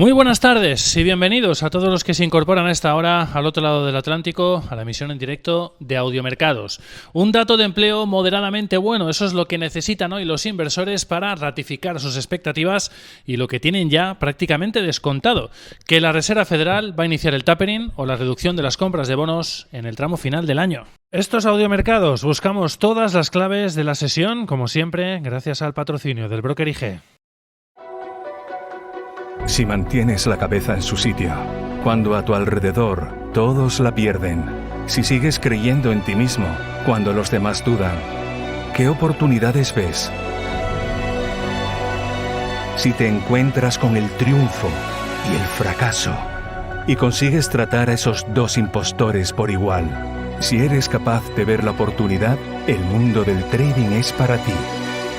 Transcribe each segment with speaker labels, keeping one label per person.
Speaker 1: Muy buenas tardes y bienvenidos a todos los que se incorporan a esta hora al otro lado del Atlántico a la emisión en directo de Audiomercados. Un dato de empleo moderadamente bueno, eso es lo que necesitan hoy los inversores para ratificar sus expectativas y lo que tienen ya prácticamente descontado, que la Reserva Federal va a iniciar el tapering o la reducción de las compras de bonos en el tramo final del año. Estos Audiomercados, buscamos todas las claves de la sesión, como siempre, gracias al patrocinio del broker IG.
Speaker 2: Si mantienes la cabeza en su sitio, cuando a tu alrededor todos la pierden, si sigues creyendo en ti mismo cuando los demás dudan, ¿qué oportunidades ves? Si te encuentras con el triunfo y el fracaso, y consigues tratar a esos dos impostores por igual, si eres capaz de ver la oportunidad, el mundo del trading es para ti.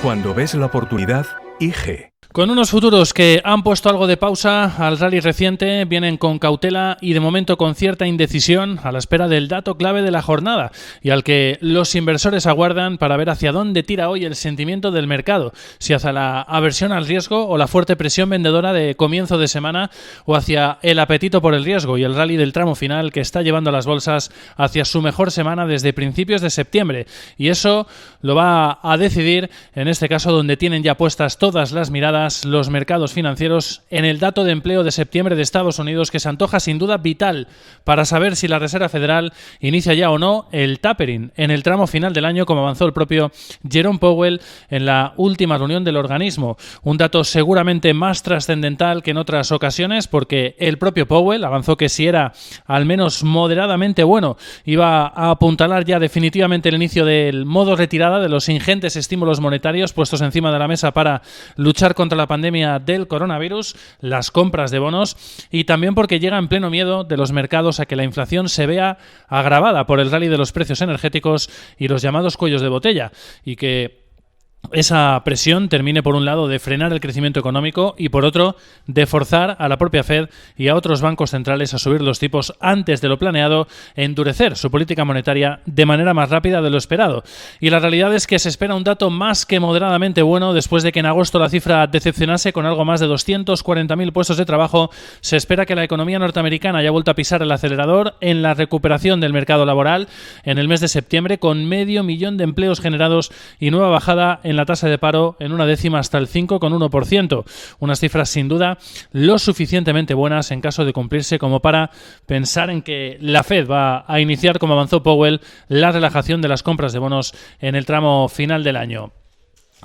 Speaker 2: Cuando ves la oportunidad, IG.
Speaker 1: Con unos futuros que han puesto algo de pausa al rally reciente, vienen con cautela y de momento con cierta indecisión a la espera del dato clave de la jornada y al que los inversores aguardan para ver hacia dónde tira hoy el sentimiento del mercado, si hacia la aversión al riesgo o la fuerte presión vendedora de comienzo de semana o hacia el apetito por el riesgo y el rally del tramo final que está llevando a las bolsas hacia su mejor semana desde principios de septiembre. Y eso lo va a decidir, en este caso donde tienen ya puestas todas las miradas, los mercados financieros en el dato de empleo de septiembre de Estados Unidos, que se antoja sin duda vital para saber si la Reserva Federal inicia ya o no el tapering en el tramo final del año, como avanzó el propio Jerome Powell en la última reunión del organismo. Un dato seguramente más trascendental que en otras ocasiones, porque el propio Powell avanzó que si era al menos moderadamente bueno, iba a apuntalar ya definitivamente el inicio del modo retirada de los ingentes estímulos monetarios puestos encima de la mesa para luchar contra la pandemia del coronavirus, las compras de bonos y también porque llega en pleno miedo de los mercados a que la inflación se vea agravada por el rally de los precios energéticos y los llamados cuellos de botella y que esa presión termine por un lado de frenar el crecimiento económico y por otro de forzar a la propia Fed y a otros bancos centrales a subir los tipos antes de lo planeado e endurecer su política monetaria de manera más rápida de lo esperado. Y la realidad es que se espera un dato más que moderadamente bueno después de que en agosto la cifra decepcionase con algo más de 240.000 puestos de trabajo. Se espera que la economía norteamericana haya vuelto a pisar el acelerador en la recuperación del mercado laboral en el mes de septiembre con 500.000 de empleos generados y nueva bajada en la tasa de paro en una décima hasta el 5,1%. Unas cifras sin duda lo suficientemente buenas en caso de cumplirse como para pensar en que la Fed va a iniciar, como avanzó Powell, la relajación de las compras de bonos en el tramo final del año.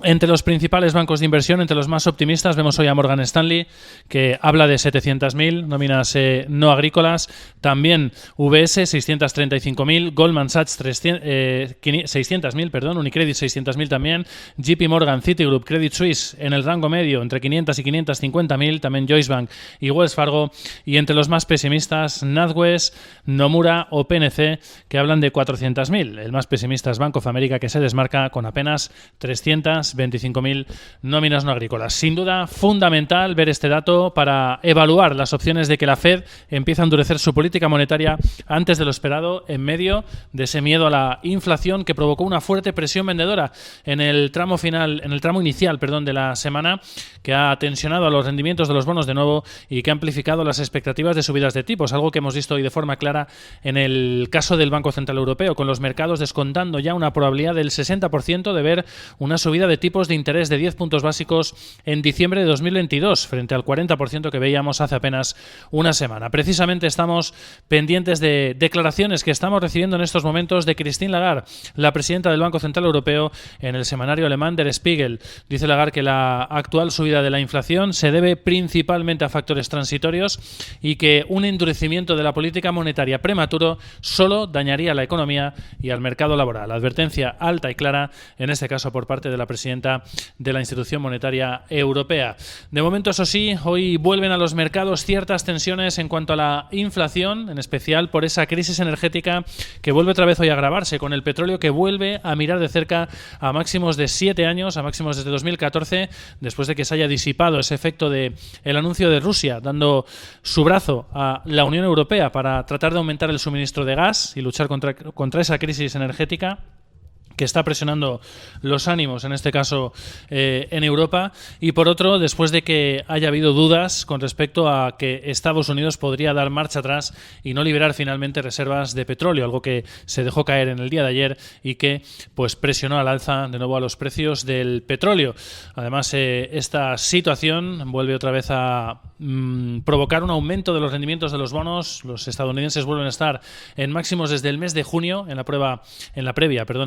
Speaker 1: Entre los principales bancos de inversión, entre los más optimistas, vemos hoy a Morgan Stanley, que habla de 700.000 nóminas no agrícolas, también UBS 635.000, Goldman Sachs 600.000, Unicredit 600.000 también, JP Morgan, Citigroup, Credit Suisse en el rango medio entre 500 y 550.000, también Deutsche Bank y Wells Fargo, y entre los más pesimistas, NatWest, Nomura o PNC, que hablan de 400.000. El más pesimista es Bank of America, que se desmarca con apenas 325.000 nóminas no agrícolas. Sin duda, fundamental ver este dato para evaluar las opciones de que la Fed empiece a endurecer su política monetaria antes de lo esperado, en medio de ese miedo a la inflación que provocó una fuerte presión vendedora en el tramo inicial de la semana, que ha tensionado a los rendimientos de los bonos de nuevo y que ha amplificado las expectativas de subidas de tipos, algo que hemos visto hoy de forma clara en el caso del Banco Central Europeo, con los mercados descontando ya una probabilidad del 60% de ver una subida de tipos de interés de 10 puntos básicos en diciembre de 2022, frente al 40% que veíamos hace apenas una semana. Precisamente estamos pendientes de declaraciones que estamos recibiendo en estos momentos de Christine Lagarde, la presidenta del Banco Central Europeo, en el semanario alemán Der Spiegel. Dice Lagarde que la actual subida de la inflación se debe principalmente a factores transitorios y que un endurecimiento de la política monetaria prematuro solo dañaría a la economía y al mercado laboral. Advertencia alta y clara, en este caso por parte de la presidenta de la Institución Monetaria Europea. De momento, eso sí, hoy vuelven a los mercados ciertas tensiones en cuanto a la inflación, en especial por esa crisis energética que vuelve otra vez hoy a agravarse, con el petróleo que vuelve a mirar de cerca a máximos de 7 años, a máximos desde 2014, después de que se haya disipado ese efecto del anuncio de Rusia, dando su brazo a la Unión Europea para tratar de aumentar el suministro de gas y luchar contra esa crisis energética, que está presionando los ánimos, en este caso en Europa, y por otro, después de que haya habido dudas con respecto a que Estados Unidos podría dar marcha atrás y no liberar finalmente reservas de petróleo, algo que se dejó caer en el día de ayer y que pues presionó al alza de nuevo a los precios del petróleo. Además, esta situación vuelve otra vez a provocar un aumento de los rendimientos de los bonos. Los estadounidenses vuelven a estar en máximos desde el mes de junio en la previa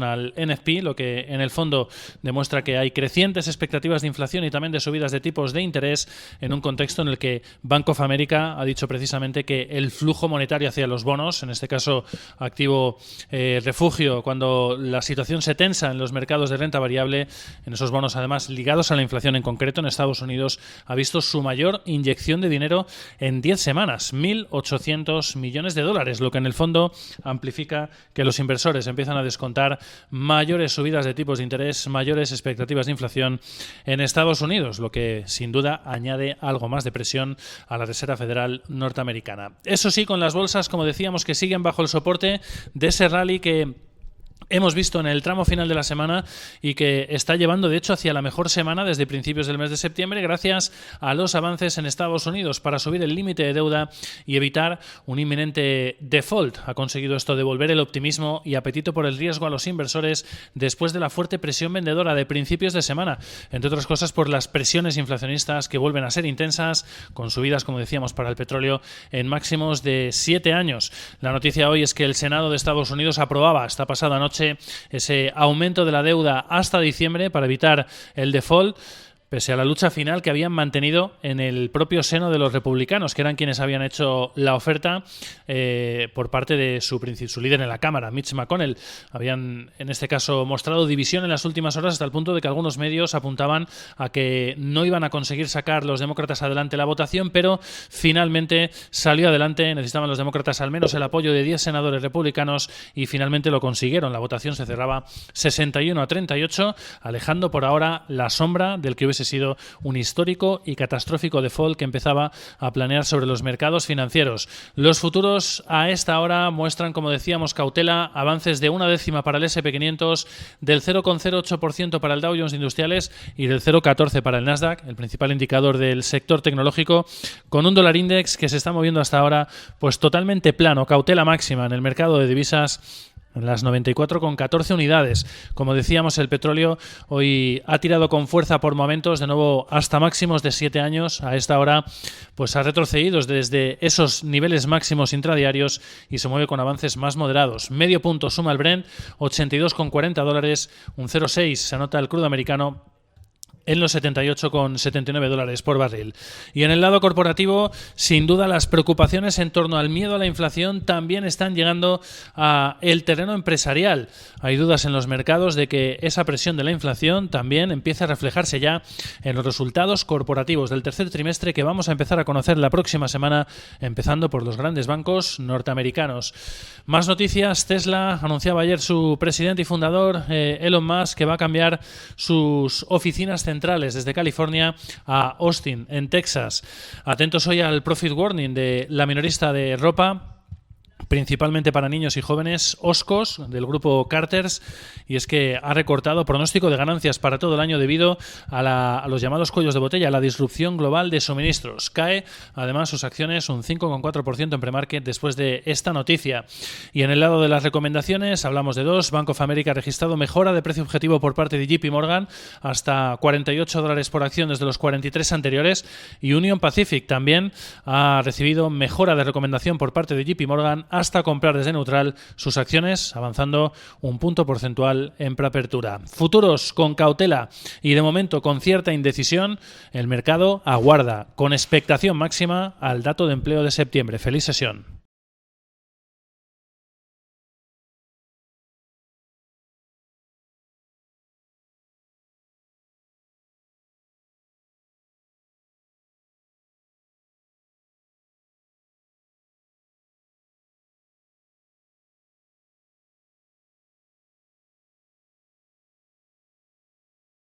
Speaker 1: al NFP, lo que en el fondo demuestra que hay crecientes expectativas de inflación y también de subidas de tipos de interés en un contexto en el que Bank of America ha dicho precisamente que el flujo monetario hacia los bonos, en este caso activo refugio, cuando la situación se tensa en los mercados de renta variable, en esos bonos además ligados a la inflación en concreto en Estados Unidos, ha visto su mayor inyección de dinero en 10 semanas, 1.800 millones de dólares, lo que en el fondo amplifica que los inversores empiezan a descontar mayores subidas de tipos de interés, mayores expectativas de inflación en Estados Unidos, lo que sin duda añade algo más de presión a la Reserva Federal norteamericana. Eso sí, con las bolsas, como decíamos, que siguen bajo el soporte de ese rally que hemos visto en el tramo final de la semana y que está llevando de hecho hacia la mejor semana desde principios del mes de septiembre gracias a los avances en Estados Unidos para subir el límite de deuda y evitar un inminente default. Ha conseguido esto devolver el optimismo y apetito por el riesgo a los inversores después de la fuerte presión vendedora de principios de semana, entre otras cosas por las presiones inflacionistas que vuelven a ser intensas, con subidas, como decíamos, para el petróleo en máximos de 7 años. La noticia hoy es que el Senado de Estados Unidos aprobaba esta pasada noche ese aumento de la deuda hasta diciembre para evitar el default, pese a la lucha final que habían mantenido en el propio seno de los republicanos, que eran quienes habían hecho la oferta por parte de su líder en la Cámara, Mitch McConnell. Habían, en este caso, mostrado división en las últimas horas hasta el punto de que algunos medios apuntaban a que no iban a conseguir sacar los demócratas adelante la votación, pero finalmente salió adelante. Necesitaban los demócratas al menos el apoyo de 10 senadores republicanos y finalmente lo consiguieron. La votación se cerraba 61-38, alejando por ahora la sombra del que hubiese sido un histórico y catastrófico default que empezaba a planear sobre los mercados financieros. Los futuros a esta hora muestran, como decíamos, cautela, avances de 0,1 para el S&P 500, del 0,08% para el Dow Jones Industriales y del 0,14 para el Nasdaq, el principal indicador del sector tecnológico, con un dólar index que se está moviendo hasta ahora pues totalmente plano, cautela máxima en el mercado de divisas en las 94,14 unidades. Como decíamos, el petróleo hoy ha tirado con fuerza por momentos, de nuevo hasta máximos de 7 años. A esta hora pues ha retrocedido desde esos niveles máximos intradiarios y se mueve con avances más moderados. Medio punto suma el Brent, $82,40, un 0,6 se anota el crudo americano en los $78,79 por barril. Y en el lado corporativo, sin duda, las preocupaciones en torno al miedo a la inflación también están llegando a el terreno empresarial. Hay dudas en los mercados de que esa presión de la inflación también empiece a reflejarse ya en los resultados corporativos del tercer trimestre que vamos a empezar a conocer la próxima semana, empezando por los grandes bancos norteamericanos. Más noticias. Tesla anunciaba ayer su presidente y fundador, Elon Musk, que va a cambiar sus oficinas centrales desde California a Austin, en Texas. Atentos hoy al profit warning de la minorista de ropa, principalmente para niños y jóvenes, Oskos, del grupo Carter's, y es que ha recortado pronóstico de ganancias para todo el año debido a los llamados cuellos de botella, a la disrupción global de suministros. Cae, además, sus acciones un 5,4% en premarket después de esta noticia. Y en el lado de las recomendaciones, hablamos de dos. Bank of America ha registrado mejora de precio objetivo por parte de JP Morgan, hasta $48 por acción desde los 43 anteriores, y Union Pacific también ha recibido mejora de recomendación por parte de JP Morgan hasta comprar desde neutral sus acciones, avanzando un punto porcentual en preapertura. Futuros con cautela y de momento con cierta indecisión, el mercado aguarda con expectación máxima al dato de empleo de septiembre. Feliz sesión.